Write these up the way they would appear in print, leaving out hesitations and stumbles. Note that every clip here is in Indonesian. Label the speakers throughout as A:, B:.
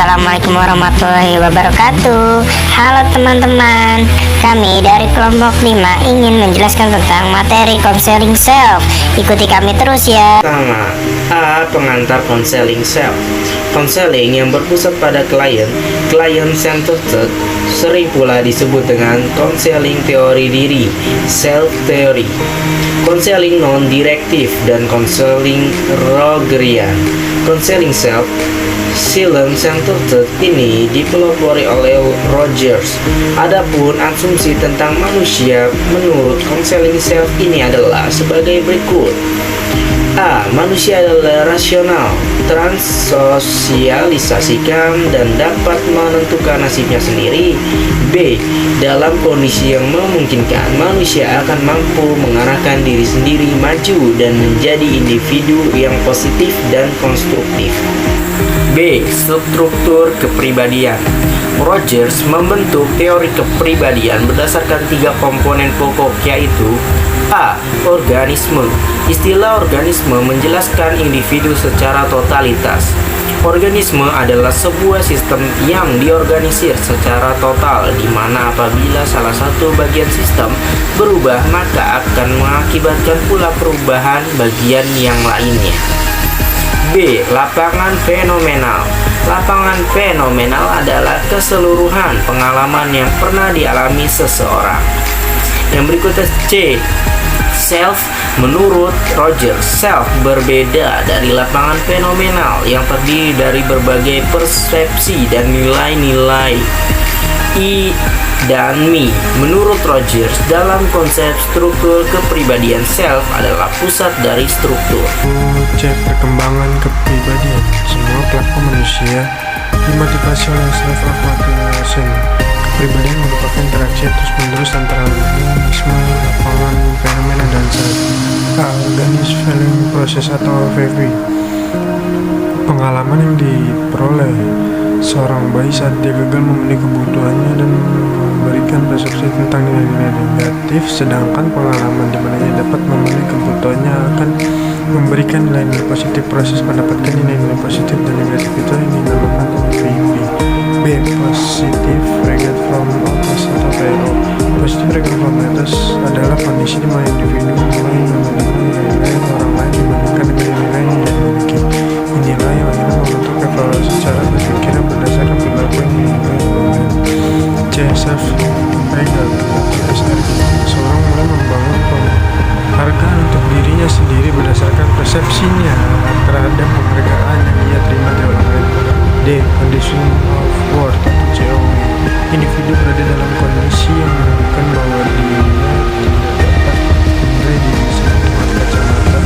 A: Assalamualaikum warahmatullahi wabarakatuh. Halo teman-teman, kami dari kelompok 5 ingin menjelaskan tentang materi counseling self. Ikuti kami terus ya.
B: Pertama, A. Pengantar counseling self. Konseling yang berpusat pada client centered, sering pula disebut dengan konseling teori diri, self theory, konseling non-direktif, dan konseling Rogerian. Konseling self centered ini dipelopori oleh Rogers. Adapun asumsi tentang manusia menurut konseling self ini adalah sebagai berikut. A. Manusia adalah rasional, transosialisasikan, dan dapat menentukan nasibnya sendiri. B. Dalam kondisi yang memungkinkan, manusia akan mampu mengarahkan diri sendiri maju dan menjadi individu yang positif dan konstruktif. B. Struktur kepribadian. Rogers membentuk teori kepribadian berdasarkan 3 komponen pokok, yaitu A. Organisme. Istilah organisme menjelaskan individu secara totalitas. Organisme adalah sebuah sistem yang diorganisir secara total, di mana apabila salah satu bagian sistem berubah, maka akan mengakibatkan pula perubahan bagian yang lainnya. B. Lapangan fenomenal. Lapangan fenomenal adalah keseluruhan pengalaman yang pernah dialami seseorang. Yang berikutnya C. Self. Menurut Rogers, self berbeda dari lapangan fenomenal yang terdiri dari berbagai persepsi dan nilai-nilai. I dan me. Menurut Rogers, dalam konsep struktur kepribadian, self adalah pusat dari struktur.
C: C. Perkembangan kepribadian. Semua pelaku manusia dimotivasi oleh self-affirmation. Kepribadian merupakan interaksi terus-menerus antara organisme, lapangan fenomena, dan self. A. Organic feeling process atau OVP. Pengalaman yang diperoleh seorang bayi saat dia gagal memenuhi kebutuhannya dan memberikan persepsi tentang nilai-nilai negatif, sedangkan pengalaman di mana ia dapat memenuhi kebutuhannya akan memberikan nilai-nilai positif. Proses mendapatkan nilai-nilai positif dan negatif itu yang dinamakan OVP. B. Positive regard from others atau PRO. Positive regard from others adalah kondisi di mana individu mulai menerima nilai-nilai orang lain dibandingkan dengan nilai yang dia miliki. Nilai yang akhirnya membentuk evaluasi cara berpikirnya berdasarkan perilaku yang dinilai orang lain. C. Self regard atau SRG. Seorang mulai membangun penghargaan untuk dirinya sendiri berdasarkan persepsinya terhadap penghargaan yang ia terima dari orang lain. D. Condition of worth atau COW. Individu berada dalam kondisi yang menunjukkan bahwa dirinya tidak dapat menilai diri sendiri dengan kacamata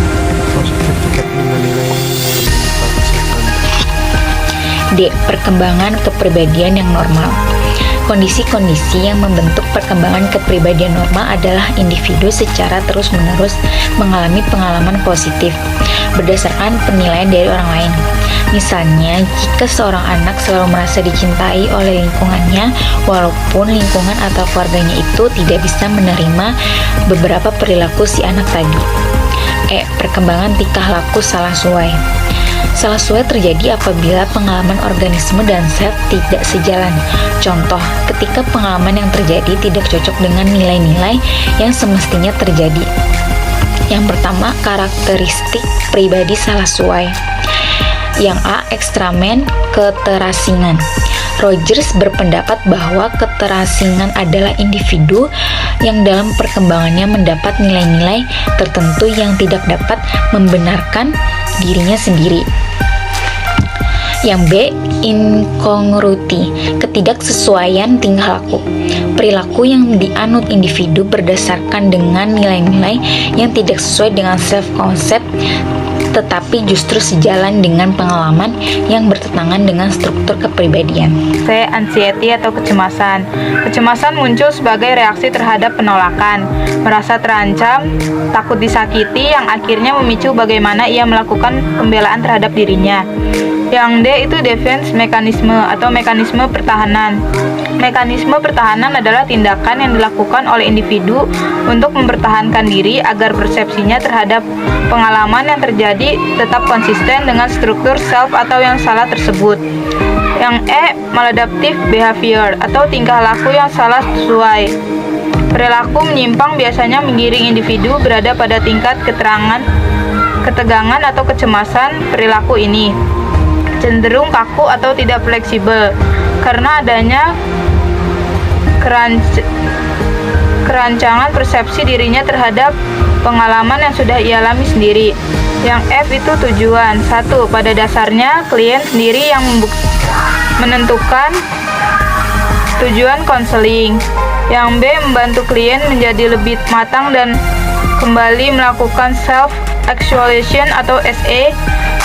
C: positif tetapi dengan nilai yang dipaksakan.
D: D. Perkembangan kepribadian yang normal. Kondisi-kondisi yang membentuk perkembangan kepribadian normal adalah individu secara terus-menerus mengalami pengalaman positif berdasarkan penilaian dari orang lain. Misalnya, jika seorang anak selalu merasa dicintai oleh lingkungannya, walaupun lingkungan atau keluarganya itu tidak bisa menerima beberapa perilaku si anak tadi. E. Perkembangan tingkah laku salah suai. Salah suai terjadi apabila pengalaman organisme dan self tidak sejalan. Contoh, ketika pengalaman yang terjadi tidak cocok dengan nilai-nilai yang semestinya terjadi. Yang pertama, karakteristik pribadi salah suai. Yang A. Ekstramen, keterasingan. Rogers berpendapat bahwa keterasingan adalah individu yang dalam perkembangannya mendapat nilai-nilai tertentu yang tidak dapat membenarkan dirinya sendiri. Yang B. Incongruity, ketidaksesuaian tingkah laku. Perilaku yang dianut individu berdasarkan dengan nilai-nilai yang tidak sesuai dengan self-concept tetapi justru sejalan dengan pengalaman yang bertentangan dengan struktur kepribadian.
E: C. Anxiety atau kecemasan. Kecemasan muncul sebagai reaksi terhadap penolakan, merasa terancam, takut disakiti yang akhirnya memicu bagaimana ia melakukan pembelaan terhadap dirinya. Yang D itu defense mekanisme atau mekanisme pertahanan. Mekanisme pertahanan adalah tindakan yang dilakukan oleh individu untuk mempertahankan diri agar persepsinya terhadap pengalaman yang terjadi tetap konsisten dengan struktur self atau yang salah tersebut. Yang E, maladaptive behavior atau tingkah laku yang salah sesuai. Perilaku menyimpang biasanya menggiring individu berada pada tingkat ketegangan atau kecemasan. Perilaku ini cenderung kaku atau tidak fleksibel karena adanya kerancangan persepsi dirinya terhadap pengalaman yang sudah ia alami sendiri. Yang F itu tujuan. 1. Pada dasarnya klien sendiri yang menentukan tujuan konseling. Yang B, membantu klien menjadi lebih matang dan kembali melakukan self actualization atau SE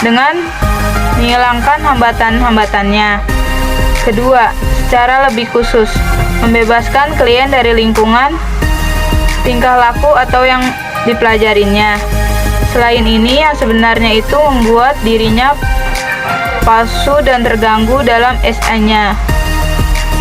E: dengan menghilangkan hambatan-hambatannya. Kedua, secara lebih khusus, membebaskan klien dari lingkungan tingkah laku atau yang dipelajarinya. Selain ini, yang sebenarnya itu membuat dirinya palsu dan terganggu dalam SE-nya.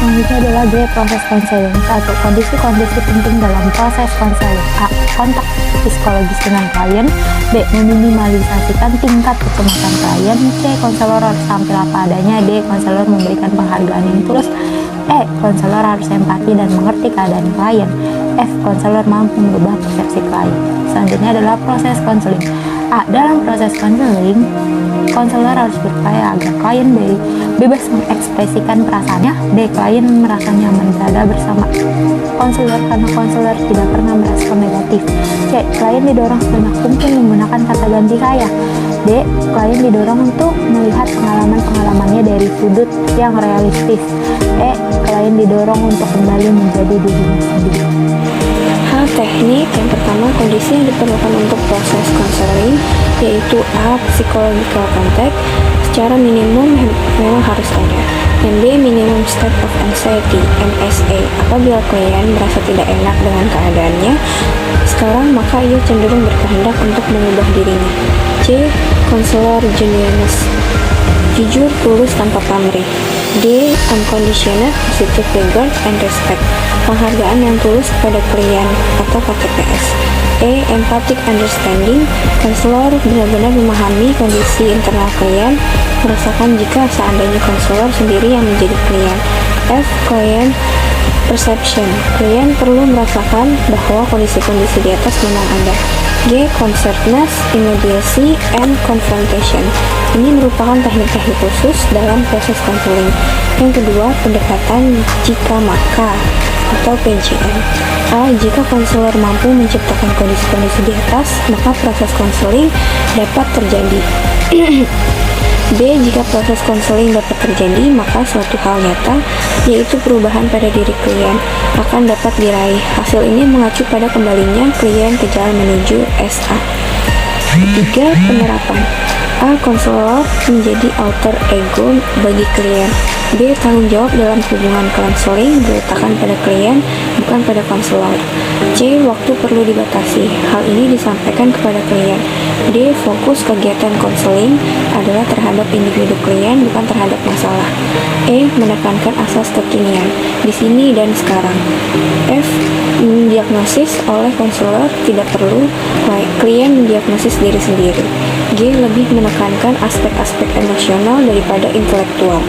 F: Selanjutnya adalah D, proses konseling. 1. Kondisi-kondisi penting dalam proses konseling. A. Kontak psikologis dengan klien. B. Meminimalisasikan tingkat kecemasan klien. C. Konselor harus tampil apa adanya. D. Konselor memberikan penghargaan yang tulus. E. Konselor harus empati dan mengerti keadaan klien. F. Konselor mampu merubah persepsi klien. Selanjutnya adalah proses konseling. A. Dalam proses konseling, konselor harus berupaya agar klien bebas mengekspresikan perasaannya. D. Klien merasa nyaman berada bersama konselor karena konselor tidak pernah merespon negatif. C. Klien didorong sebanyak mungkin menggunakan kata ganti saya. D. Klien didorong untuk melihat pengalaman-pengalamannya dari sudut yang realistis. E. Klien didorong untuk kembali menjadi dirinya sendiri.
G: Hal teknik yang pertama, kondisi yang diperlukan untuk proses konseling yaitu A. Psychological contact, secara minimum memang harus ada. Yang B. Minimum state of anxiety, MSA, apabila klien merasa tidak enak dengan keadaannya sekarang maka ia cenderung berkehendak untuk mengubah dirinya. C. Counselor genuineness, jujur, tulus tanpa pamrih. D. Unconditional positive regard and respect, penghargaan yang tulus kepada klien atau KTPS. E. Empathic understanding, konselor benar-benar memahami kondisi internal klien, merasakan jika seandainya konselor sendiri yang menjadi klien. F. Client perception, klien perlu merasakan bahwa kondisi-kondisi di atas memang ada. G. Concernedness, immediacy, and confrontation, ini merupakan teknik-teknik khusus dalam proses konseling. Yang kedua, pendekatan jika maka atau PJM. A. Jika konselor mampu menciptakan kondisi-kondisi di atas, maka proses konseling dapat terjadi. B. Jika proses konseling dapat terjadi, maka suatu hal nyata, yaitu perubahan pada diri klien, akan dapat diraih. Hasil ini mengacu pada kembalinya klien ke jalan menuju SA. Ketiga, penerapan. A. Konselor menjadi alter ego bagi klien. B. Tanggung jawab dalam hubungan konseling diletakkan pada klien, bukan pada konselor. C. Waktu perlu dibatasi. Hal ini disampaikan kepada klien. D. Fokus kegiatan konseling adalah terhadap individu klien, bukan terhadap masalah. E. Menekankan asas kekinian, di sini dan sekarang. F. Diagnosis oleh konselor, tidak perlu klien mendiagnosis diri sendiri. G. Lebih menekankan aspek-aspek emosional daripada intelektual.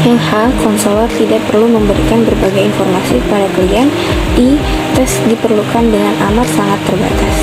G: Yang H. Konselor tidak perlu memberikan berbagai informasi kepada klien. I. Tes diperlukan dengan amat sangat terbatas.